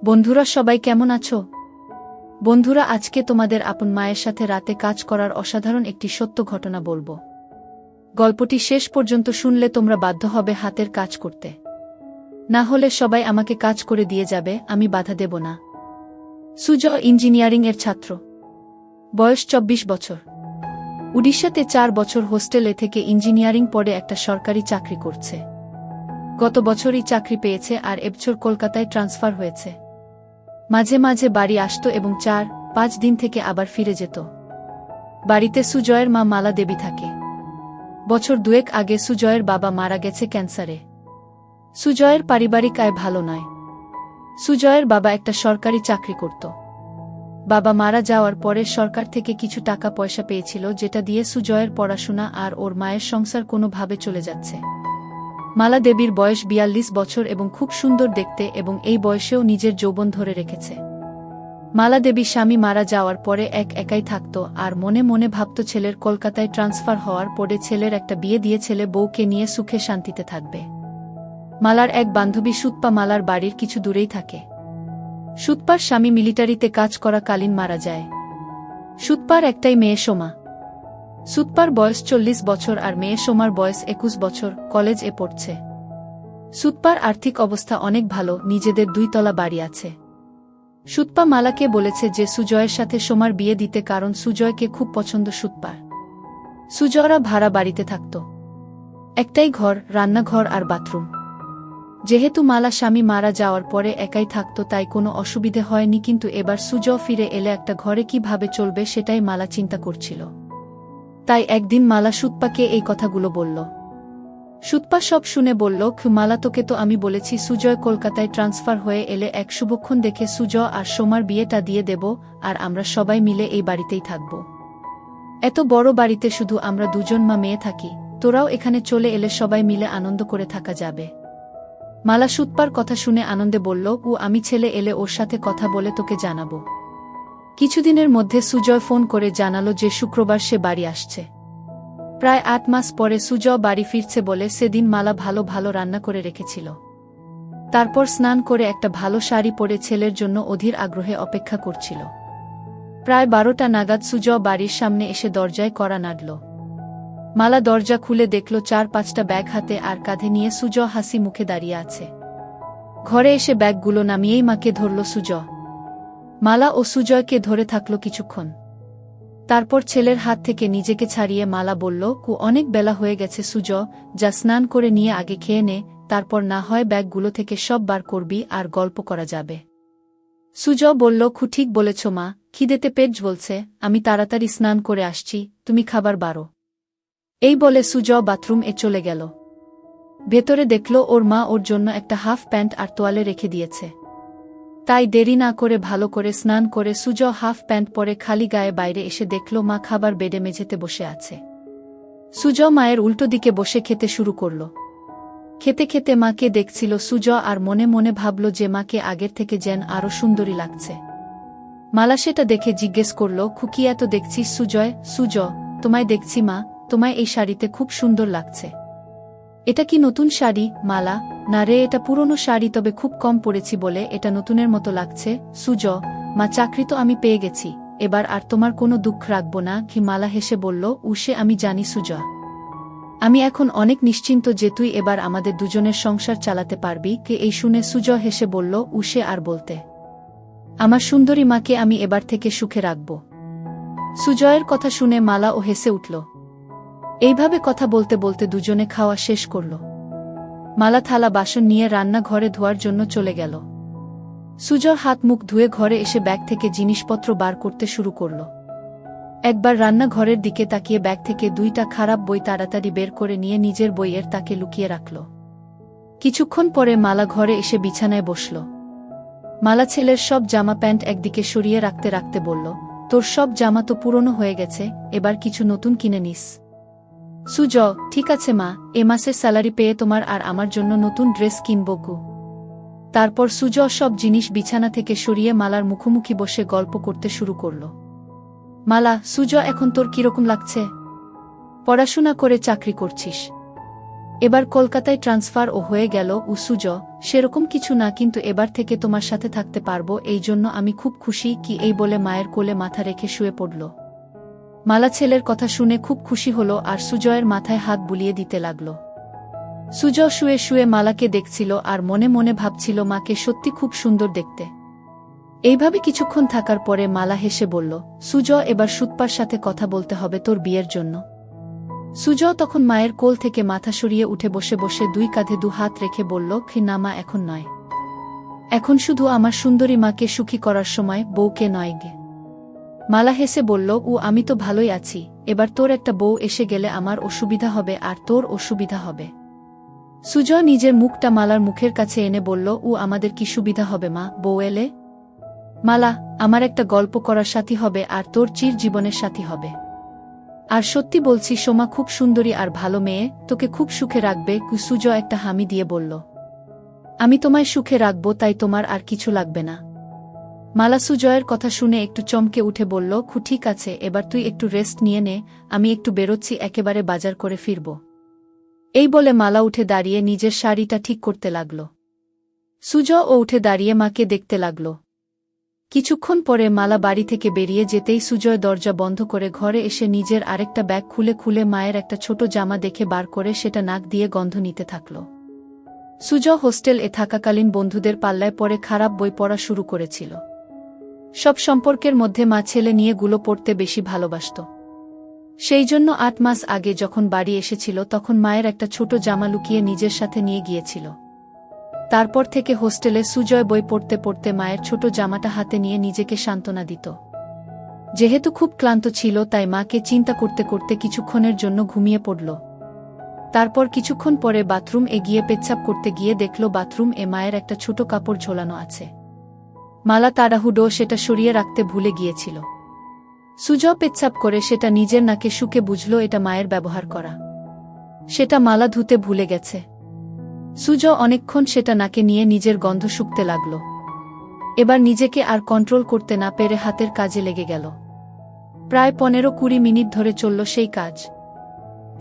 বন্ধুরা সবাই কেমন আছো? বন্ধুরা আজকে তোমাদের আপন মায়ের সাথে রাতে কাজ করার অসাধারণ একটি সত্য ঘটনা বলবো। গল্পটি শেষ পর্যন্ত শুনলে তোমরা বাধ্য হবে হাতের কাজ করতে। না হলে সবাই আমাকে কাজ করে দিয়ে যাবে, আমি বাধা দেব না। সুজয় ইঞ্জিনিয়ারিং এর ছাত্র, বয়স 24 বছর। উড়িষ্যাতে 4 বছর হোস্টেলে থেকে ইঞ্জিনিয়ারিং পড়ে একটা সরকারি চাকরি করছে। গত বছরই চাকরি পেয়েছে আর এবছর কলকাতায় ট্রান্সফার হয়েছে। মাঝে মাঝে বাড়ি আসতো এবং 4-5 দিন থেকে আবার ফিরে যেত। বাড়িতে সুজয়ের মা মালা দেবী থাকে। বছর 2 আগে সুজয়ের বাবা মারা গেছে ক্যান্সারে। সুজয়ের পারিবারিক আয় ভালো নয়। সুজয়ের বাবা একটা সরকারি চাকরি করত। বাবা মারা যাওয়ার পরে সরকার থেকে কিছু টাকা পয়সা পেয়েছিল, যেটা দিয়ে সুজয়ের পড়াশোনা আর ওর মায়ের সংসার কোনোভাবে চলে যাচ্ছে। মালা দেবীর বয়স 42 বছর এবং খুব সুন্দর দেখতে, এবং এই বয়সেও নিজের যৌবন ধরে রেখেছে। মালা দেবী স্বামী মারা যাওয়ার পরে একাই থাকত আর মনে মনে ভাবত ছেলের কলকাতায় ট্রান্সফার হওয়ার পরে ছেলের একটা বিয়ে দিয়ে ছেলে বউকে নিয়ে সুখে শান্তিতে থাকবে। মালার এক বান্ধবী সুতপা মালার বাড়ির কিছু দূরেই থাকে। সুতপার স্বামী মিলিটারিতে কাজ করাকালীন মারা যায়। সুতপার একটাই মেয়ে সোমা। সুতপার বয়স 40 বছর আর মেয়ে সোমার বয়স 21 বছর, কলেজ এ পড়ছে। সুতপার আর্থিক অবস্থা অনেক ভালো, নিজেদের 2 তলা বাড়ি আছে। সুতপা মালাকে বলেছে যে সুজয়ের সাথে সোমার বিয়ে দিতে, কারণ সুজয়কে খুব পছন্দ সুতপার। সুজয়রা ভাড়া বাড়িতে থাকত। একটাই ঘর, রান্নাঘর আর বাথরুম। যেহেতু মালা স্বামী মারা যাওয়ার পরে একাই থাকত তাই কোনো অসুবিধে হয়নি, কিন্তু এবার সুজয় ফিরে এলে একটা ঘরে কিভাবে চলবে সেটাই মালা চিন্তা করছিল। তাই একদিন মালা সুতপাকে এই কথাগুলো বলল। সুতপা সব শুনে বলল, মালা তোকে তো আমি বলেছি সুজয় কলকাতায় ট্রান্সফার হয়ে এলে এক শুভক্ষণ দেখে সুজয় আর সোমার বিয়েটা দিয়ে দেব, আর আমরা সবাই মিলে এই বাড়িতেই থাকব। এত বড় বাড়িতে শুধু আমরা 2 মা মেয়ে থাকি, তোরাও এখানে চলে এলে সবাই মিলে আনন্দ করে থাকা যাবে। মালা সুতপার কথা শুনে আনন্দে বলল, আমি ছেলে এলে ওর সাথে কথা বলে তোকে জানাবো। কিছুদিনের মধ্যে সুজয় ফোন করে জানালো যে শুক্রবার সে বাড়ি আসছে। প্রায় 8 মাস পরে সুজয় বাড়ি ফিরছে বলে সেদিন মালা ভালো ভালো রান্না করে রেখেছিল। তারপর স্নান করে একটা ভালো শাড়ি পরে ছেলের জন্য অধীর আগ্রহে অপেক্ষা করছিল। প্রায় 12টা নাগাদ সুজয় বাড়ির সামনে এসে দরজায় কড়া নাড়ল। মালা দরজা খুলে দেখল 4-5টা ব্যাগ হাতে আর কাঁধে নিয়ে সুজয় হাসি মুখে দাঁড়িয়ে আছে। ঘরে এসে ব্যাগগুলো নামিয়েই মাকে ধরল সুজয়। মালা ও সুজয়কে ধরে থাকল কিছুক্ষণ। তারপর ছেলের হাত থেকে নিজেকে ছাড়িয়ে মালা বলল, অনেক বেলা হয়ে গেছে সুজয়, যা স্নান করে নিয়ে আগে খেয়ে নে, তারপর না হয় ব্যাগগুলো থেকে সব বার করবি আর গল্প করা যাবে। সুজয় বলল, ঠিক বলেছ মা, খিদেতে পেট জ্বলছে, আমি তাড়াতাড়ি স্নান করে আসছি, তুমি খাবার বারো। এই বলে সুজয় বাথরুম এ চলে গেল। ভেতরে দেখল ওর মা ওর জন্য একটা হাফ প্যান্ট আর তোয়ালে রেখে দিয়েছে। তাই দেরি না করে ভালো করে স্নান করে সুজয় হাফ প্যান্ট পরে খালি গায়ে বাইরে এসে দেখল মা খাবার বেডে মেঝেতে বসে আছে। সুজয় মায়ের উল্টো দিকে বসে খেতে শুরু করল। খেতে খেতে মাকে দেখছিল সুজয় আর মনে মনে ভাবল যে মাকে আগের থেকে যেন আরো সুন্দরী লাগছে। মালা সেটা দেখে জিজ্ঞেস করল, কি এত দেখছিস সুজয়? সুজয়, তোমায় দেখছি মা, তোমায় এই শাড়িতে খুব সুন্দর লাগছে। এটা কি নতুন শাড়ি? মালা, না রে, এটা পুরনো শাড়ি, তবে খুব কম পরেছি বলে এটা নতুনের মতো লাগছে। সুজয়, মা চাকরি তো আমি পেয়ে গেছি, এবার আর তোমার কোনো দুঃখ রাখব না। মালা হেসে বলল, সে আমি জানি সুজয়, আমি এখন অনেক নিশ্চিন্ত যে তুই এবার আমাদের 2জনের সংসার চালাতে পারবি। এই শুনে সুজয় হেসে বলল, সে আর বলতে, আমার সুন্দরী মাকে আমি এবার থেকে সুখে রাখব। সুজয়ের কথা শুনে মালা ও হেসে উঠল। এইভাবে কথা বলতে বলতে 2জনে খাওয়া শেষ করল। মালা থালা বাসন নিয়ে রান্নাঘরে ধোয়ার জন্য চলে গেল। সুজয় হাত মুখ ধুয়ে ঘরে এসে ব্যাগ থেকে জিনিসপত্র বার করতে শুরু করল। একবার রান্নাঘরের দিকে তাকিয়ে ব্যাগ থেকে 2টা খারাপ বই তাড়াতাড়ি বের করে নিয়ে নিজের বইয়ের তাকে লুকিয়ে রাখল। কিছুক্ষণ পরে মালা ঘরে এসে বিছানায় বসল। মালা ছেলের সব জামা প্যান্ট একদিকে সরিয়ে রাখতে রাখতে বলল, তোর সব জামা তো পুরনো হয়ে গেছে, এবার কিছু নতুন কিনে নিস। সুজয়, ঠিক আছে মা, এ মাসের স্যালারি পেয়ে তোমার আর আমার জন্য নতুন ড্রেস কিনব গো। তারপর সুজয় সব জিনিস বিছানা থেকে সরিয়ে মালার মুখোমুখি বসে গল্প করতে শুরু করল। মালা, সুজয়, এখন তোর কিরকম লাগছে? পড়াশোনা করে চাকরি করছিস, এবার কলকাতায় ট্রান্সফার ও হয়ে গেল। সুজ, সেরকম কিছু না, কিন্তু এবার থেকে তোমার সাথে থাকতে পারবো, এই জন্য আমি খুব খুশি। কি এই বলে মায়ের কোলে মাথা রেখে শুয়ে পড়ল। মালা ছেলের কথা শুনে খুব খুশি হল আর সুজয়ের মাথায় হাত বুলিয়ে দিতে লাগল। সুজ শুয়ে শুয়ে মালাকে দেখছিল আর মনে মনে ভাবছিল মাকে সত্যি খুব সুন্দর দেখতে। এইভাবে কিছুক্ষণ থাকার পরে মালা হেসে বলল, সুজ, এবার সুতপার সাথে কথা বলতে হবে তোর বিয়ের জন্য। সুজ তখন মায়ের কোল থেকে মাথা সরিয়ে উঠে বসে বসে দুই কাঁধে দু হাত রেখে বলল, না মা, এখন নয়। এখন শুধু আমার সুন্দরী মাকে সুখী করার সময়, বউকে নয় গে। মালা হেসে বলল, আমি তো ভালোই আছি, এবার তোর একটা বউ এসে গেলে আমার অসুবিধা হবে আর তোর অসুবিধা হবে। সুজয় নিজের মুখটা মালার মুখের কাছে এনে বলল, আমাদের কি সুবিধা হবে মা, বউ এলে? মালা, আমার একটা গল্প করার সাথী হবে আর তোর চির জীবনের সাথী হবে। আর সত্যি বলছি, সোমা খুব সুন্দরী আর ভালো মেয়ে, তোকে খুব সুখে রাখবে। সুজয় একটা হামি দিয়ে বলল, আমি তোমায় সুখে রাখব, তাই তোমার আর কিছু লাগবে না। মালা সুজয়ের কথা শুনে একটু চমকে উঠে বলল, ঠিক আছে, এবার তুই একটু রেস্ট নিয়ে নে, আমি একটু বেরোচ্ছি, একেবারে বাজার করে ফিরব। এই বলে মালা উঠে দাঁড়িয়ে নিজের শাড়িটা ঠিক করতে লাগল। সুজয়ও উঠে দাঁড়িয়ে মাকে দেখতে লাগল। কিছুক্ষণ পরে মালা বাড়ি থেকে বেরিয়ে যেতেই সুজয় দরজা বন্ধ করে ঘরে এসে নিজের আরেকটা ব্যাগ খুলে খুলে মায়ের একটা ছোট জামা দেখে বার করে সেটা নাক দিয়ে গন্ধ নিতে থাকল। সুজয় হোস্টেল এ থাকাকালীন বন্ধুদের পাল্লায় পড়ে খারাপ বই পড়া শুরু করেছিল। সব সম্পর্কের মধ্যে মা ছেলে নিয়ে গুলো পড়তে বেশি ভালোবাসত। সেই জন্য ৮ মাস আগে যখন বাড়ি এসেছিল তখন মায়ের একটা ছোট জামা লুকিয়ে নিজের সাথে নিয়ে গিয়েছিল। তারপর থেকে হোস্টেলে সুজয় বই পড়তে পড়তে মায়ের ছোট জামাটা হাতে নিয়ে নিজেকে সান্ত্বনা দিত। যেহেতু খুব ক্লান্ত ছিল তাই মাকে চিন্তা করতে করতে কিছুক্ষণের জন্য ঘুমিয়ে পড়ল। তারপর কিছুক্ষণ পরে বাথরুম এ গিয়ে পেচ্ছাপ করতে গিয়ে দেখল বাথরুম এ মায়ের একটা ছোট কাপড় ঝোলানো আছে। মালা তাড়াহুড়ো সেটা সরিয়ে রাখতে ভুলে গিয়েছিল। সুজয় পেচ্ছাপ করে সেটা নিজের নাকে শুকে বুঝল এটা মায়ের ব্যবহার করা। সেটা মালা ধুতে ভুলে গেছে। সুজয় অনেকক্ষণ সেটা নাকে নিয়ে নিজের গন্ধ শুকতে লাগল। এবার নিজেকে আর কন্ট্রোল করতে না পেরে হাতের কাজে লেগে গেল। প্রায় 15-20 মিনিট ধরে চলল সেই কাজ।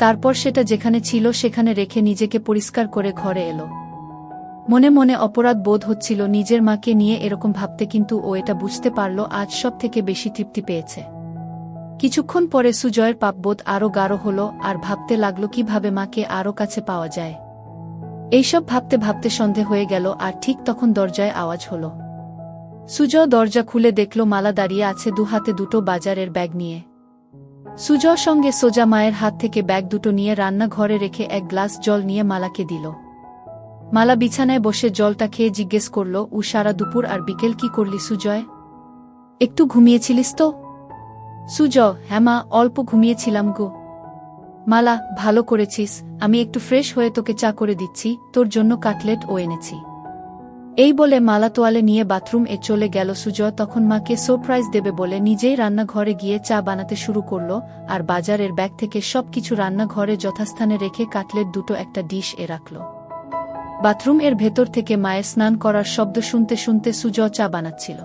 তারপর সেটা যেখানে ছিল সেখানে রেখে নিজেকে পরিষ্কার করে ঘরে এলো। মনে মনে অপরাধ বোধ হচ্ছিল নিজের মাকে নিয়ে এরকম ভাবতে, কিন্তু ও এটা বুঝতে পারল আজ সব থেকে বেশি তৃপ্তি পেয়েছে। কিছুক্ষণ পরে সুজয়ের পাপবোধ আরও গাঢ় হল আর ভাবতে লাগল কিভাবে মাকে আরও কাছে পাওয়া যায়। এইসব ভাবতে ভাবতে সন্ধে হয়ে গেল আর ঠিক তখন দরজায় আওয়াজ হল। সুজয় দরজা খুলে দেখল মালা দাঁড়িয়ে আছে দু হাতে দুটো বাজারের ব্যাগ নিয়ে। সুজয় সঙ্গে সোজা মায়ের হাত থেকে ব্যাগ দুটো নিয়ে রান্নাঘরে রেখে এক গ্লাস জল নিয়ে মালাকে দিল। মালা বিছানায় বসে জলটা খেয়ে জিজ্ঞেস করল, সারা দুপুর আর বিকেল কি করলি সুজয়? একটু ঘুমিয়েছিলিস তো? সুজয়, হ্যাঁ মা, অল্প ঘুমিয়েছিলাম গো। মালা, ভালো করেছিস, আমি একটু ফ্রেশ হয়ে তোকে চা করে দিচ্ছি, তোর জন্য কাটলেট ও এনেছি। এই বলে মালা তোয়ালে নিয়ে বাথরুম এ চলে গেল। সুজয় তখন মাকে সারপ্রাইজ দেবে বলে নিজেই রান্নাঘরে গিয়ে চা বানাতে শুরু করল আর বাজারের ব্যাগ থেকে সবকিছু রান্নাঘরে যথাস্থানে রেখে কাটলেট দুটো একটা ডিশ এ রাখল। বাথরুম এর ভেতর থেকে মায়ের স্নান করার শব্দ শুনতে শুনতে সুজয় চা বানাচ্ছিল।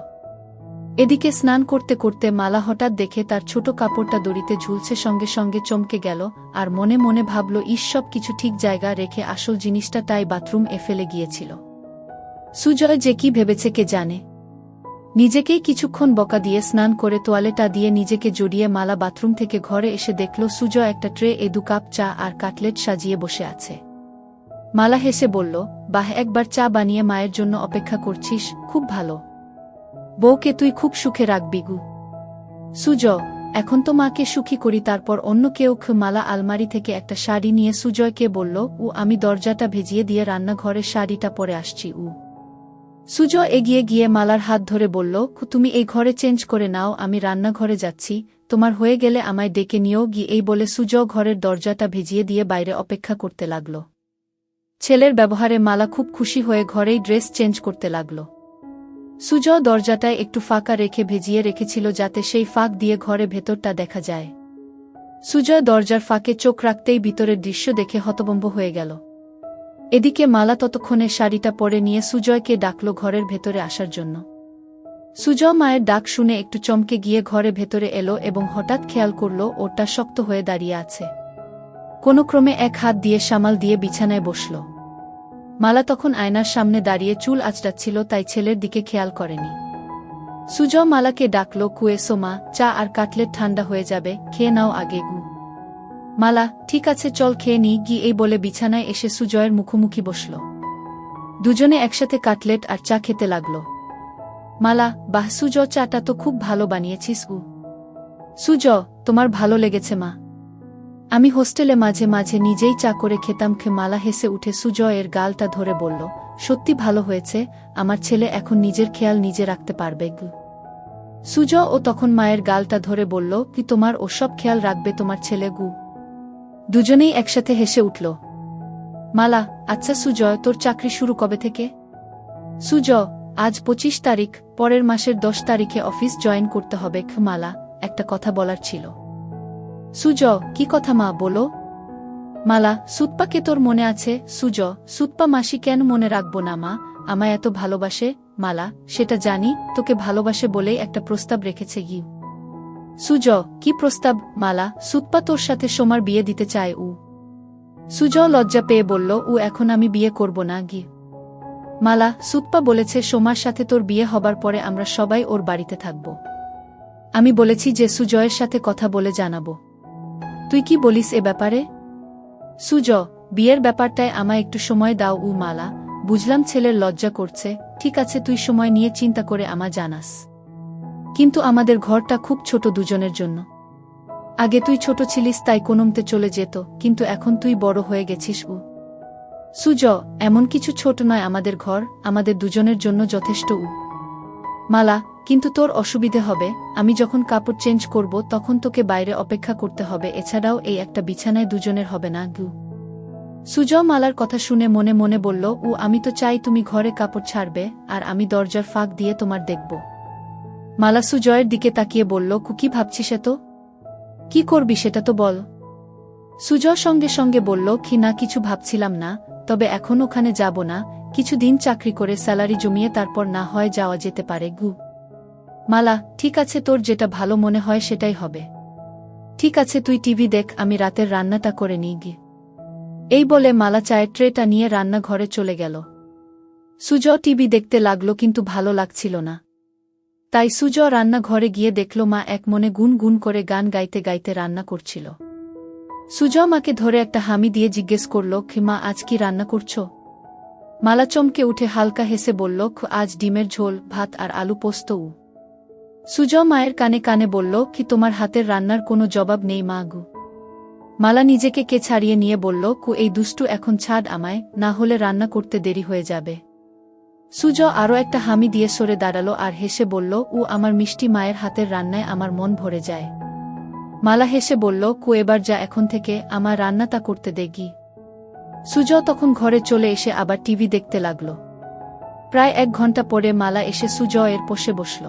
এদিকে স্নান করতে করতে মালা হঠাৎ দেখে তার ছোট কাপড়টা দড়িতে ঝুলছে, সঙ্গে সঙ্গে চমকে গেল আর মনে মনে ভাবল, সব কিছু ঠিক জায়গা রেখে আসল জিনিসটা তাই বাথরুম এ ফেলে গিয়েছিল। সুজয় যে কি ভেবেছে কে জানে। নিজেকেই কিছুক্ষণ বকা দিয়ে স্নান করে তোয়ালেটা দিয়ে নিজেকে জড়িয়ে মালা বাথরুম থেকে ঘরে এসে দেখল সুজয় একটা ট্রে এ 2 কাপ চা আর কাটলেট সাজিয়ে বসে আছে। মালা হেসে বলল, বাহ, একবার চা বানিয়ে মায়ের জন্য অপেক্ষা করছিস, খুব ভালো। বউকে তুই খুব সুখে রাখবি গু। সুজয়, এখন তো মাকে সুখী করি, তারপর অন্য কেউ। মালা আলমারি থেকে একটা শাড়ি নিয়ে সুজয়কে বলল, আমি দরজাটা ভেজিয়ে দিয়ে রান্নাঘরের শাড়িটা পরে আসছি। সুজয় এগিয়ে গিয়ে মালার হাত ধরে বলল, তুমি এই ঘরে চেঞ্জ করে নাও, আমি রান্নাঘরে যাচ্ছি, তোমার হয়ে গেলে আমায় ডেকে নিও গিয়ে। এই বলে সুজয় ঘরের দরজাটা ভেজিয়ে দিয়ে বাইরে অপেক্ষা করতে লাগল। ছেলের ব্যবহারে মালা খুব খুশি হয়ে ঘরেই ড্রেস চেঞ্জ করতে লাগল। সুজয় দরজাটায় একটু ফাঁকা রেখে ভেজিয়ে রেখেছিল যাতে সেই ফাঁক দিয়ে ঘরে ভেতরটা দেখা যায়। সুজয় দরজার ফাঁকে চোখ রাখতেই ভিতরের দৃশ্য দেখে হতভম্ব হয়ে গেল। এদিকে মালা ততক্ষণে শাড়িটা পরে নিয়ে সুজয়কে ডাকল ঘরের ভেতরে আসার জন্য। সুজয় মায়ের ডাক শুনে একটু চমকে গিয়ে ঘরে ভেতরে এলো এবং হঠাৎ খেয়াল করল ওটা শক্ত হয়ে দাঁড়িয়ে আছে। কোনো ক্রমে এক হাত দিয়ে সামাল দিয়ে বিছানায় বসল। মালা তখন আয়নার সামনে দাঁড়িয়ে চুল আঁচড়াচ্ছিল, তাই ছেলের দিকে খেয়াল করেনি। সুজয় মালাকে ডাকল, কুয়েসো মা, চা আর কাটলেট ঠান্ডা হয়ে যাবে, খেয়ে নাও আগে গু। মালা, ঠিক আছে চল খেয়ে নি গি, এই বলে বিছানায় এসে সুজয়ের মুখোমুখি বসল। দুজনে একসাথে কাটলেট আর চা খেতে লাগল। মালা, বাহ সুজয়, চাটা তো খুব ভালো বানিয়েছিস উ। সুজয়, তোমার ভালো লেগেছে মা? আমি হোস্টেলে মাঝে মাঝে নিজেই চা করে খেতাম। মালা হেসে উঠে সুজয়ের গালটা ধরে বলল, সত্যি ভালো হয়েছে, আমার ছেলে এখন নিজের খেয়াল নিজে রাখতে পারবে গু। সুজয় ও তখন মায়ের গালটা ধরে বলল, কি তোমার ওসব খেয়াল রাখবে তোমার ছেলে গু? দুজনেই একসাথে হেসে উঠল। মালা, আচ্ছা সুজয়, তোর চাকরি শুরু কবে থেকে? সুজয়, আজ 25 তারিখ, পরের মাসের 10 তারিখে অফিস জয়েন করতে হবে। মালা, একটা কথা বলার ছিল। সুজয়, কি কথা মা, বলো। মালা, সুতপাকে তোর মনে আছে? সুজয়, সুতপা মাসি কেন মনে রাখবো না মা, আমায় এত ভালোবাসে। মালা, সেটা জানি, তোকে ভালোবাসে বলেই একটা প্রস্তাব রেখেছে গি। সুজয়, কি প্রস্তাব? মালা, সুতপা তোর সাথে সোমার বিয়ে দিতে চায় উ। সুজয় লজ্জা পেয়ে বলল, উ এখন আমি বিয়ে করব না গি। মালা, সুতপা বলেছে সোমার সাথে তোর বিয়ে হবার পরে আমরা সবাই ওর বাড়িতে থাকব। আমি বলেছি যে সুজয়ের সাথে কথা বলে জানাবো। তুই কি বলিস এ ব্যাপারে? সুজয়, বিয়ের ব্যাপারটায় আমায় একটু সময় দাও উ। মালা, বুঝলাম ছেলের লজ্জা করছে, ঠিক আছে তুই সময় নিয়ে চিন্তা করে আমায় জানাস। কিন্তু আমাদের ঘরটা খুব ছোট দুজনের জন্য। আগে তুই ছোট ছিলিস তাই কোনোমতে চলে যেত, কিন্তু এখন তুই বড় হয়ে গেছিস উ। সুজয়, এমন কিছু ছোট নয় আমাদের ঘর, আমাদের দুজনের জন্য যথেষ্ট উ। মালা, কিন্তু তোর অসুবিধে হবে, আমি যখন কাপড় চেঞ্জ করব তখন তোকে বাইরে অপেক্ষা করতে হবে, এছাড়াও এই একটা বিছানায় দুজনের হবে না গু। সুজয় মালার কথা শুনে মনে মনে বলল, উ আমি তো চাই তুমি ঘরে কাপড় ছাড়বে আর আমি দরজার ফাঁক দিয়ে তোমার দেখব। মালা সুজয়ের দিকে তাকিয়ে বলল, কি ভাবছিস এত? কি করবি সেটা তো বল। সুজয় সঙ্গে সঙ্গে বলল, না কিছু ভাবছিলাম না, তবে এখন ওখানে যাব না, কিছুদিন চাকরি করে স্যালারি জমিয়ে তারপর না হয় যাওয়া যেতে পারে গু। মালা, ঠিক আছে তোর যেটা ভালো মনে হয় সেটাই হবে। ঠিক আছে তুই টিভি দেখ, আমি রাতের রান্নাটা করে নিই গি। এই বলে মালা চায়ের ট্রেটা নিয়ে রান্নাঘরে চলে গেল। সুজয় টিভি দেখতে লাগলো কিন্তু ভালো লাগছিল না। তাই সুজয় রান্নাঘরে গিয়ে দেখল মা এক মনে গুন গুন করে গান গাইতে গাইতে রান্না করছিল। সুজয় মাকে ধরে একটা হামি দিয়ে জিজ্ঞেস করল, মা আজ কি রান্না করছো? মালা চমকে উঠে হালকা হেসে বলল, আজ ডিমের ঝোল, ভাত আর আলু পোস্ত উ। সুজয় মায়ের কানে কানে বলল, তোমার হাতের রান্নার কোনো জবাব নেই মা গু। মালা নিজেকে কে ছাড়িয়ে নিয়ে বলল, এই দুষ্টু এখন ছাড় আমায়, না হলে রান্না করতে দেরি হয়ে যাবে। সুজয় আরও একটা হামি দিয়ে সরে দাঁড়ালো আর হেসে বলল, আমার মিষ্টি মায়ের হাতের রান্নায় আমার মন ভরে যায়। মালা হেসে বলল, এবার যা এখন থেকে, আমার রান্নাটা করতে দে গি। সুজয় তখন ঘরে চলে এসে আবার টিভি দেখতে লাগল। প্রায় 1 ঘন্টা পরে মালা এসে সুজয়ের পাশে বসল।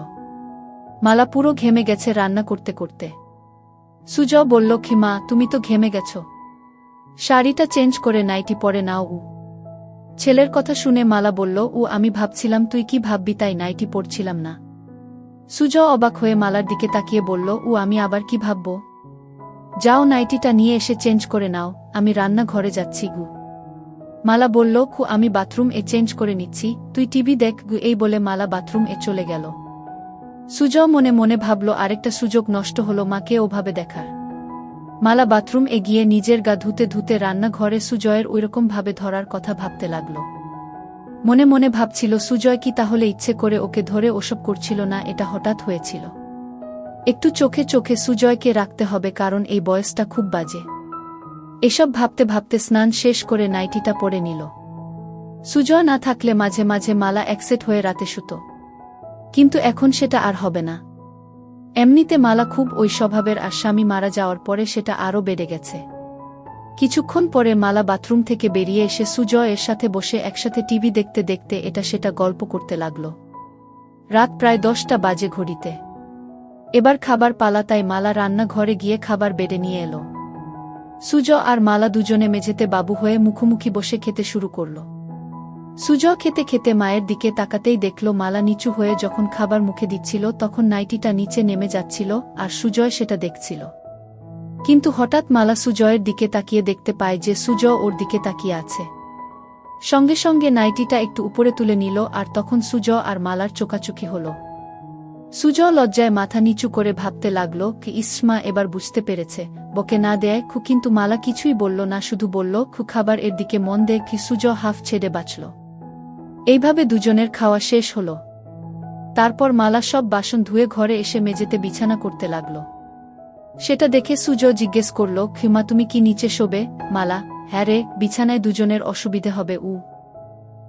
মালা পুরো ঘেমে গেছে রান্না করতে করতে। সুজয় বলল, মা তুমি তো ঘেমে গেছ, শাড়িটা চেঞ্জ করে নাইটি পরে নাও উ। ছেলের কথা শুনে মালা বলল, আমি ভাবছিলাম তুই কি ভাববি তাই নাইটি পরছিলাম না। সুজয় অবাক হয়ে মালার দিকে তাকিয়ে বলল, আমি আবার কি ভাবব? যাও নাইটিটা নিয়ে এসে চেঞ্জ করে নাও, আমি রান্নাঘরে যাচ্ছি গু। মালা বলল, আমি বাথরুম এ চেঞ্জ করে নিচ্ছি, তুই টিভি দেখ গু। এই বলে মালা বাথরুম এ চলে গেল। সুজয় মনে মনে ভাবল, আরেকটা সুযোগ নষ্ট হলো মাকে ওভাবে দেখার। মালা বাথরুম এ গিয়ে নিজের গা ধুতে ধুতে রান্নাঘরে সুজয়ের ওইরকম ভাবে ধরার কথা ভাবতে লাগল। মনে মনে ভাবছিল, সুজয় কি তাহলে ইচ্ছে করে ওকে ধরে ওসব করছিল না, এটা হঠাৎ হয়েছিল। একটু চোখে চোখে সুজয়কে রাখতে হবে, কারণ এই বয়সটা খুব বাজে। এসব ভাবতে ভাবতে স্নান শেষ করে নাইটিটা পরে নিল। সুজয় না থাকলে মাঝে মাঝে মালা একসেট হয়ে রাতে শুতো, কিন্তু এখন সেটা আর হবে না। এমনিতে মালা খুব ওই স্বভাবের, আর স্বামী মারা যাওয়ার পরে সেটা আরও বেড়ে গেছে। কিছুক্ষণ পরে মালা বাথরুম থেকে বেরিয়ে এসে সুজয় এর সাথে বসে একসাথে টিভি দেখতে দেখতে এটা সেটা গল্প করতে লাগল। রাত প্রায় 10টা বাজে ঘড়িতে। এবার খাবার পালা, তাই মালা রান্নাঘরে গিয়ে খাবার বেড়ে নিয়ে এলো। সুজয় আর মালা দুজনে মেঝেতে বাবু হয়ে মুখোমুখি বসে খেতে শুরু করল। সুজয় খেতে খেতে মায়ের দিকে তাকাতেই দেখল মালা নিচু হয়ে যখন খাবার মুখে দিচ্ছিল তখন নাইটিটা নিচে নেমে যাচ্ছিল, আর সুজয় সেটা দেখছিল। কিন্তু হঠাৎ মালা সুজয়ের দিকে তাকিয়ে দেখতে পায় যে সুজয় ওর দিকে তাকিয়ে আছে। সঙ্গে সঙ্গে নাইটিটা একটু উপরে তুলে নিল আর তখন সুজয় আর মালার চোকাচুকি হল। সুজয় লজ্জায় মাথা নিচু করে ভাবতে লাগল কি ইসমা এবার বুঝতে পেরেছে, বকে না দেয় খু, কিন্তু মালা কিছুই বলল না, শুধু বলল খু খাবার এর দিকে মন দেয় কি। সুজয় হাফ ছেড়ে বাঁচল। এইভাবে দুজনের খাওয়া শেষ হল। তারপর মালা সব বাসন ধুয়ে ঘরে এসে মেঝেতে বিছানা করতে লাগল। সেটা দেখে সুজয় জিজ্ঞেস করল, খিমা তুমি কি নিচে শোবে? মালা, হ্যাঁ রে, বিছানায় দুজনের অসুবিধে হবে।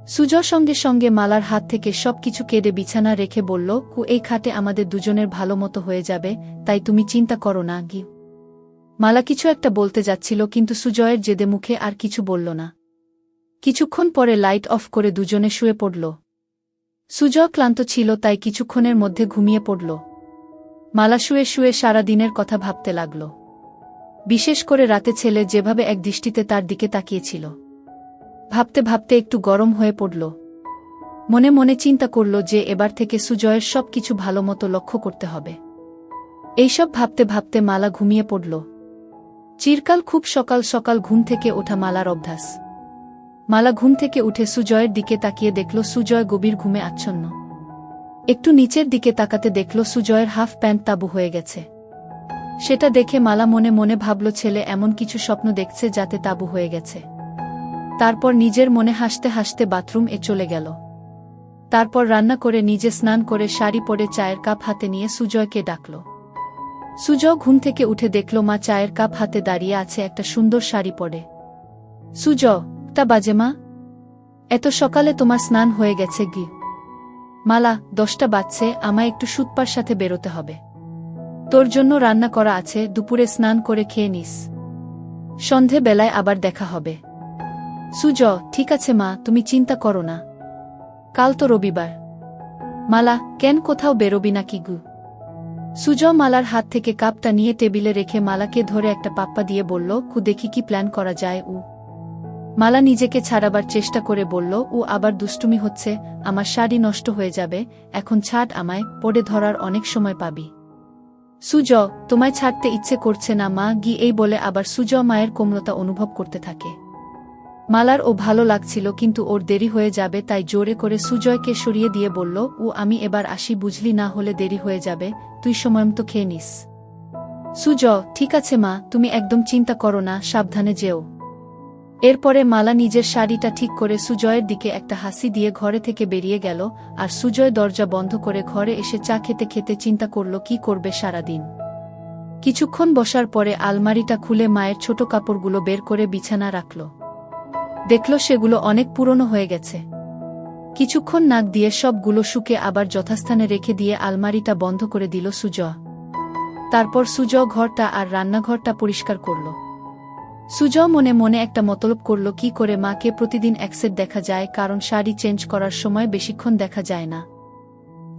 সুজয় সঙ্গে সঙ্গে মালার হাত থেকে সব কিছু কেড়ে বিছানা রেখে বলল, কু এই খাটে আমাদের দুজনের ভালো মতো হয়ে যাবে, তাই তুমি চিন্তা করো না গি। মালা কিছু একটা বলতে যাচ্ছিল কিন্তু সুজয়ের জেদে মুখে আর কিছু বলল না। কিছুক্ষণ পরে লাইট অফ করে দুজনে শুয়ে পড়ল। সুজয় ক্লান্ত ছিল তাই কিছুক্ষণের মধ্যে ঘুমিয়ে পড়ল। মালা শুয়ে শুয়ে সারা দিনের কথা ভাবতে লাগল। বিশেষ করে রাতে ছেলে যেভাবে এক দৃষ্টিতে তার দিকে তাকিয়েছিল। ভাবতে ভাবতে একটু গরম হয়ে পড়ল। মনে মনে চিন্তা করল যে এবার থেকে সুজয়ের সব কিছু ভালো মতো লক্ষ্য করতে হবে। এইসব ভাবতে ভাবতে মালা ঘুমিয়ে পড়ল। চিরকাল খুব সকাল সকাল ঘুম থেকে ওঠা মালার অভ্যাস। মালা ঘুম থেকে উঠে সুজয়ের দিকে তাকিয়ে দেখল সুজয় গভীর ঘুমে আচ্ছন্ন। একটু নিচের দিকে তাকাতে দেখল সুজয়ের হাফ প্যান্ট তাবু হয়ে গেছে। সেটা দেখে মালা মনে মনে ভাবল ছেলে এমন কিছু স্বপ্ন দেখছে যাতে তাবু হয়ে গেছে। তারপর নিজের মনে হাসতে হাসতে বাথরুম এ চলে গেল। তারপর রান্না করে নিজে স্নান করে শাড়ি পরে চায়ের কাপ হাতে নিয়ে সুজয়কে ডাকল। সুজয় ঘুম থেকে উঠে দেখল মা চায়ের কাপ হাতে দাঁড়িয়ে আছে একটা সুন্দর শাড়ি পরে। সুজয়, টা বাজে মা? এত সকালে তোমার স্নান হয়ে গেছে গি? মালা, 10টা বাজছে, আমায় একটু সুতপার সাথে বেরোতে হবে। তোর জন্য রান্না করা আছে, দুপুরে স্নান করে খেয়ে নিস। সন্ধে বেলায় আবার দেখা হবে। সুজয়, ঠিক আছে মা, তুমি চিন্তা করো না। কাল তো রবিবার। মালা, কেন কোথাও বেরোবি নাকি গু? সুজয় মালার হাত থেকে কাপটা নিয়ে টেবিলে রেখে মালাকে ধরে একটা পাপ্পা দিয়ে বলল, কু দেখি কি প্ল্যান করা যায়। মালা নিজেকে ছাড়াবার চেষ্টা করে বলল, আবার দুষ্টুমি হচ্ছে, আমার শাড়ি নষ্ট হয়ে যাবে, এখন ছাড় আমায়, পড়ে ধরার অনেক সময় পাবি। সুজয়, তোমায় ছাড়তে ইচ্ছে করছে না মা গি, এই বলে আবার সুজয় মায়ের কোমলতা অনুভব করতে থাকে। মালার ভালো লাগছিল কিন্তু ওর দেরি হয়ে যাবে তাই জোরে করে সুজয়কে সরিয়ে দিয়ে বলল, আমি এবার আসি, বুঝলি, না হলে দেরি হয়ে যাবে, তুই সময়মতো খেয়ে নিস। সুজয়, ঠিক আছে মা, তুমি একদম চিন্তা করো না, সাবধানে যেও। এরপরে মালা নিজের শাড়িটা ঠিক করে সুজয়ের দিকে একটা হাসি দিয়ে ঘরে থেকে বেরিয়ে গেল আর সুজয় দরজা বন্ধ করে ঘরে এসে চা খেতে খেতে চিন্তা করল কি করবে সারাদিন। কিছুক্ষণ বসার পরে আলমারিটা খুলে মায়ের ছোট কাপড়গুলো বের করে বিছানা রাখল। দেখল সেগুলো অনেক পুরনো হয়ে গেছে। কিছুক্ষণ নাক দিয়ে সবগুলো শুকে আবার যথাস্থানে রেখে দিয়ে আলমারিটা বন্ধ করে দিল সুজয়। তারপর সুজয় ঘরটা আর রান্নাঘরটা পরিষ্কার করল। সুজয় মনে মনে একটা মতলব করল কি করে মাকে প্রতিদিন একসেট দেখা যায়, কারণ শাড়ি চেঞ্জ করার সময় বেশিক্ষণ দেখা যায় না।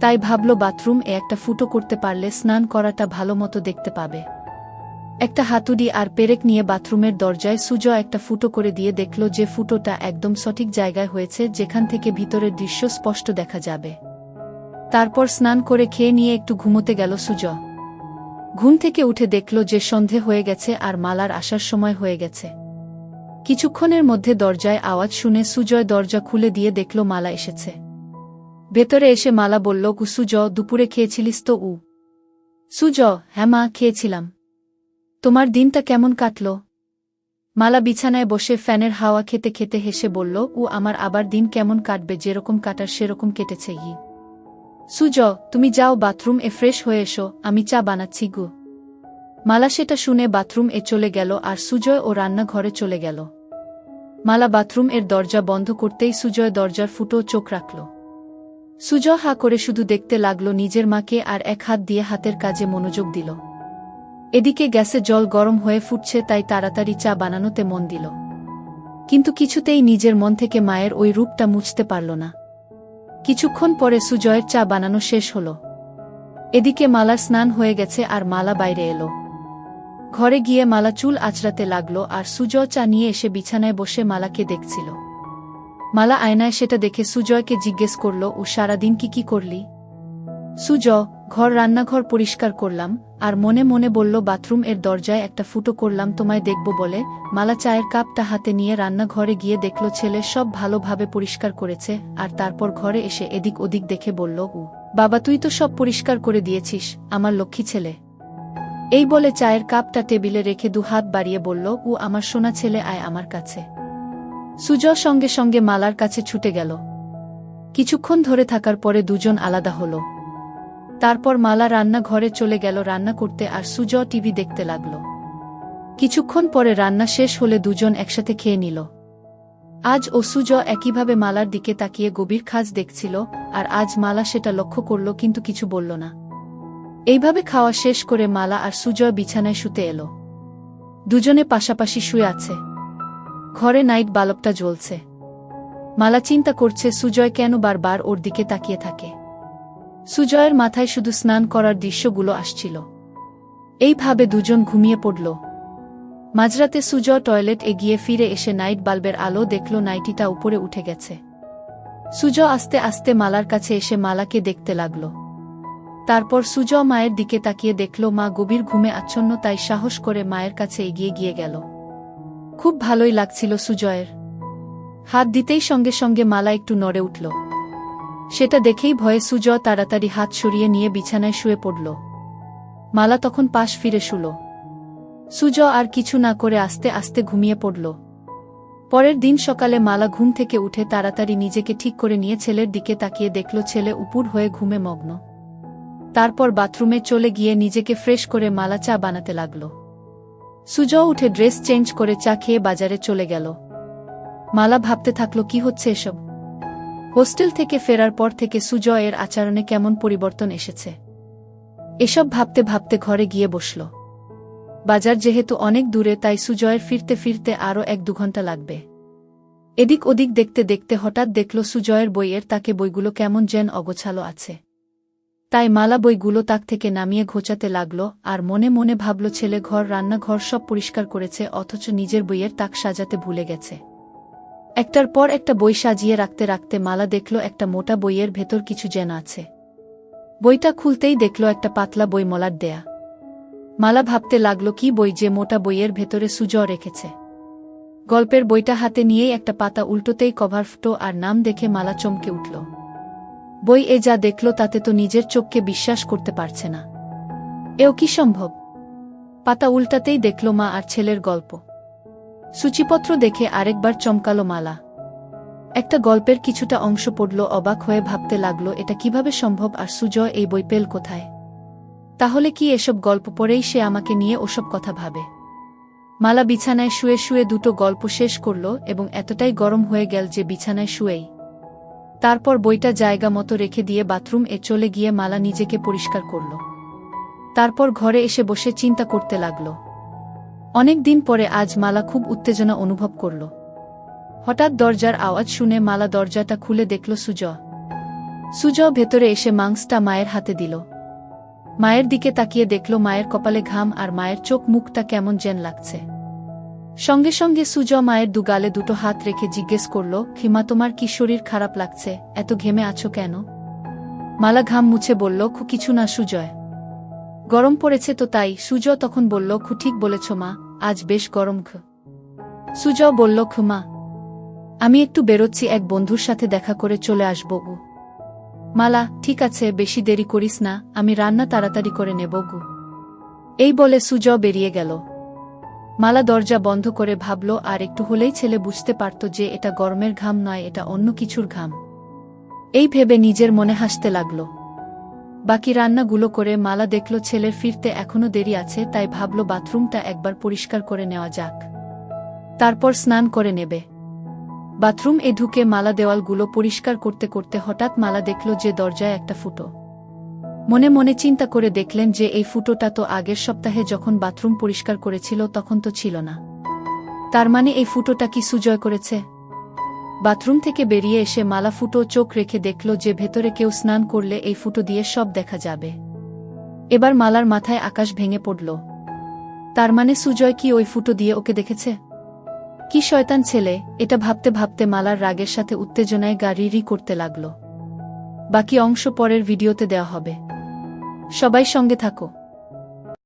তাই ভাবল বাথরুম এ একটা ফুটো করতে পারলে স্নান করাটা ভালো মতো দেখতে পাবে। একটা হাতুড়ি আর পেরেক নিয়ে বাথরুমের দরজায় সুজয় একটা ফুটো করে দিয়ে দেখল যে ফুটোটা একদম সঠিক জায়গায় হয়েছে, যেখান থেকে ভিতরের দৃশ্য স্পষ্ট দেখা যাবে। তারপর স্নান করে খেয়ে নিয়ে একটু ঘুমোতে গেল সুজয়। ঘুম থেকে উঠে দেখল যে সন্ধে হয়ে গেছে আর মালার আসার সময় হয়ে গেছে। কিছুক্ষণের মধ্যে দরজায় আওয়াজ শুনে সুজয় দরজা খুলে দিয়ে দেখল মালা এসেছে। ভেতরে এসে মালা বলল, সুজয়, দুপুরে খেয়েছিলিস তো? সুজয়, হ্যাঁ মা, খেয়েছিলাম। তোমার দিনটা কেমন কাটল? মালা বিছানায় বসে ফ্যানের হাওয়া খেতে খেতে হেসে বলল, আমার আবার দিন কেমন কাটবে, যেরকম কাটার সেরকম কেটেছে। সুজয়, তুমি যাও বাথরুম এ ফ্রেশ হয়ে এসো, আমি চা বানাচ্ছি গু। মালা সেটা শুনে বাথরুম এ চলে গেল আর সুজয় ও রান্নাঘরে চলে গেল। মালা বাথরুম এর দরজা বন্ধ করতেই সুজয় দরজার ফুটো চোখ রাখল। সুজয় হা করে শুধু দেখতে লাগল নিজের মাকে আর এক হাত দিয়ে হাতের কাজে মনোযোগ দিল। এদিকে গ্যাসে জল গরম হয়ে ফুটছে তাই তাড়াতাড়ি চা বানানোতে মন দিল। কিন্তু কিছুতেই নিজের মন থেকে মায়ের ওই রূপটা মুছতে পারল না। কিছুক্ষণ পরে সুজয়ের চা বানানো শেষ হল। এদিকে মালার স্নান হয়ে গেছে আর মালা বাইরে এলো। ঘরে গিয়ে মালা চুল আঁচড়াতে লাগল আর সুজয় চা নিয়ে এসে বিছানায় বসে মালাকে দেখছিল। মালা আয়নায় সেটা দেখে সুজয়কে জিজ্ঞেস করল, সারাদিন কি করলি? সুজয়, রান্নাঘর পরিষ্কার করলাম, আর মনে মনে বলল বাথরুম এর দরজায় একটা ফুটো করলাম তোমায় দেখব বলে। মালা চায়ের কাপটা হাতে নিয়ে রান্নাঘরে গিয়ে দেখল ছেলে সব ভালোভাবে পরিষ্কার করেছে, আর তারপর ঘরে এসে এদিক ওদিক দেখে বলল, বাবা তুই তো সব পরিষ্কার করে দিয়েছিস, আমার লক্ষ্মী ছেলে। এই বলে চায়ের কাপটা টেবিলে রেখে দুহাত বাড়িয়ে বলল, আমার সোনা ছেলে, আয় আমার কাছে। সুজয় সঙ্গে সঙ্গে মালার কাছে ছুটে গেল। কিছুক্ষণ ধরে থাকার পরে দুজন আলাদা হল। তারপর মালা রান্নাঘরে চলে গেল রান্না করতে, আর সুজয় টিভি দেখতে লাগল। কিছুক্ষণ পরে রান্না শেষ হলে দুজন একসাথে খেয়ে নিল। আজ সুজয় একইভাবে মালার দিকে তাকিয়ে গভীর খাজ দেখছিল, আর আজ মালা সেটা লক্ষ্য করল কিন্তু কিছু বলল না। এইভাবে খাওয়া শেষ করে মালা আর সুজয় বিছানায় শুতে এলো। দুজনে পাশাপাশি শুয়ে আছে। ঘরে নাইট বাল্বটা জ্বলছে। মালা চিন্তা করছে সুজয় কেন বারবার ওর দিকে তাকিয়ে থাকে। সুজয়ের মাথায় শুধু স্নান করার দৃশ্যগুলো আসছিল। এইভাবে দুজন ঘুমিয়ে পড়ল। মাঝরাতে সুজয় টয়লেট এগিয়ে ফিরে এসে নাইট বাল্বের আলো দেখল নাইটিটা উপরে উঠে গেছে। সুজয় আস্তে আস্তে মালার কাছে এসে মালাকে দেখতে লাগল। তারপর সুজয় মায়ের দিকে তাকিয়ে দেখল মা গভীর ঘুমে আচ্ছন্ন, তাই সাহস করে মায়ের কাছে এগিয়ে গিয়ে গেল। খুব ভালোই লাগছিল সুজয়ের। হাত দিতেই সঙ্গে সঙ্গে মালা একটু নড়ে উঠল। সেটা দেখেই ভয়ে সুজয় তাড়াতাড়ি হাত সরিয়ে নিয়ে বিছানায় শুয়ে পড়ল। মালা তখন পাশ ফিরে শুল। সুজয় আর কিছু না করে আস্তে আস্তে ঘুমিয়ে পড়ল। পরের দিন সকালে মালা ঘুম থেকে উঠে তাড়াতাড়ি নিজেকে ঠিক করে নিয়ে ছেলের দিকে তাকিয়ে দেখল ছেলে উপুড় হয়ে ঘুমে মগ্ন। তারপর বাথরুমে চলে গিয়ে নিজেকে ফ্রেশ করে মালা চা বানাতে লাগল। সুজয় উঠে ড্রেস চেঞ্জ করে চা খেয়ে বাজারে চলে গেল। মালা ভাবতে থাকল কি হচ্ছে এসব। হোস্টেল থেকে ফেরার পর থেকে সুজয়ের আচরণে কেমন পরিবর্তন এসেছে। এসব ভাবতে ভাবতে ঘরে গিয়ে বসল। বাজার যেহেতু অনেক দূরে, তাই সুজয়ের ফিরতে ফিরতে আরও 1-2 ঘন্টা লাগবে। এদিক ওদিক দেখতে দেখতে হঠাৎ দেখল সুজয়ের বইয়ের তাকে বইগুলো কেমন যেন অগোছালো আছে। তাই মালা বইগুলো তাক থেকে নামিয়ে ঘোচাতে লাগল, আর মনে মনে ভাবল ছেলে রান্নাঘর সব পরিষ্কার করেছে, অথচ নিজের বইয়ের তাক সাজাতে ভুলে গেছে। একটার পর একটা বই সাজিয়ে রাখতে রাখতে মালা দেখল একটা মোটা বইয়ের ভেতর কিছু যেন আছে। বইটা খুলতেই দেখল একটা পাতলা বই মলাট দেয়া। মালা ভাবতে লাগল কি বই যে মোটা বইয়ের ভেতরে সুজয় রেখেছে। গল্পের বইটা হাতে নিয়েই একটা পাতা উল্টোতেই কভার ফুটো, আর নাম দেখে মালা চমকে উঠল। বই এ যা দেখল তাতে তো নিজের চোখকে বিশ্বাস করতে পারছে না। এও কি সম্ভব? পাতা উল্টাতেই দেখল মা আর ছেলের গল্প। সূচিপত্র দেখে আরেকবার চমকালো মালা। একটা গল্পের কিছুটা অংশ পড়ল, অবাক হয়ে ভাবতে লাগল এটা কিভাবে সম্ভব, আর সুজয় এই বই পেল কোথায়? তাহলে কি এসব গল্প পড়েই সে আমাকে নিয়ে ওসব কথা ভাবে? মালা বিছানায় শুয়ে শুয়ে 2টো গল্প শেষ করল এবং এতটাই গরম হয়ে গেল যে বিছানায় শুয়েই তারপর বইটা জায়গা মতো রেখে দিয়ে বাথরুম এ চলে গিয়ে মালা নিজেকে পরিষ্কার করল। তারপর ঘরে এসে বসে চিন্তা করতে লাগল। অনেক দিন পরে আজ মালা খুব উত্তেজনা অনুভব করল। হঠাৎ দরজার আওয়াজ শুনে মালা দরজাটা খুলে দেখল সুজয় ভেতরে এসে মাংসটা মায়ের হাতে দিল। মায়ের দিকে তাকিয়ে দেখল মায়ের কপালে ঘাম, আর মায়ের চোখ মুখটা কেমন যেন লাগছে। সঙ্গে সঙ্গে সুজয় মায়ের গালে 2টো হাত রেখে জিজ্ঞেস করল, খিমা তোমার কি শরীর খারাপ লাগছে? এত ঘেমে আছো কেন? মালা ঘাম মুছে বলল, কিছু না সুজয়, গরম পড়েছে তো তাই। সুজয় তখন বলল, ঠিক বলেছ মা, আজ বেশ গরম। সুজয় বলল, মা আমি একটু বেরোচ্ছি, এক বন্ধুর সাথে দেখা করে চলে আসব। মালা, ঠিক আছে, বেশি দেরি করিস না, আমি রান্না তাড়াতাড়ি করে নেব। এই বলে সুজয় বেরিয়ে গেল। মালা দরজা বন্ধ করে ভাবল আর একটু হলেই ছেলে বুঝতে পারত যে এটা গরমের ঘাম নয়, এটা অন্য কিছুর ঘাম। এই ভেবে নিজের মনে হাসতে লাগল। বাকি রান্নাগুলো করে মালা দেখল ছেলের ফিরতে এখনো দেরি আছে, তাই ভাবল বাথরুমটা একবার পরিষ্কার করে নেওয়া যাক, তারপর স্নান করে নেবে। বাথরুম এ ঢুকে মালা দেওয়ালগুলো পরিষ্কার করতে করতে হঠাৎ মালা দেখল যে দরজায় একটা ফুটো। মনে মনে চিন্তা করে দেখলেন যে এই ফুটোটা তো আগের সপ্তাহে যখন বাথরুম পরিষ্কার করেছিল তখন তো ছিল না। তার মানে এই ফুটোটা কি সুজয় করেছে? বাথরুম থেকে বেরিয়ে এসে মালা ফুটো চোখ রেখে দেখল যে ভেতরে কেউ স্নান করলে এই ফুটো দিয়ে সব দেখা যাবে। এবার মালার মাথায় আকাশ ভেঙে পড়ল। তার মানে সুজয় কি ওই ফুটো দিয়ে ওকে দেখেছে? কি শয়তান ছেলে! এটা ভাবতে ভাবতে মালার রাগের সাথে উত্তেজনায় গা রি রি করতে লাগল। বাকি অংশ পরের ভিডিওতে দেওয়া হবে। সবাই সঙ্গে থাকো।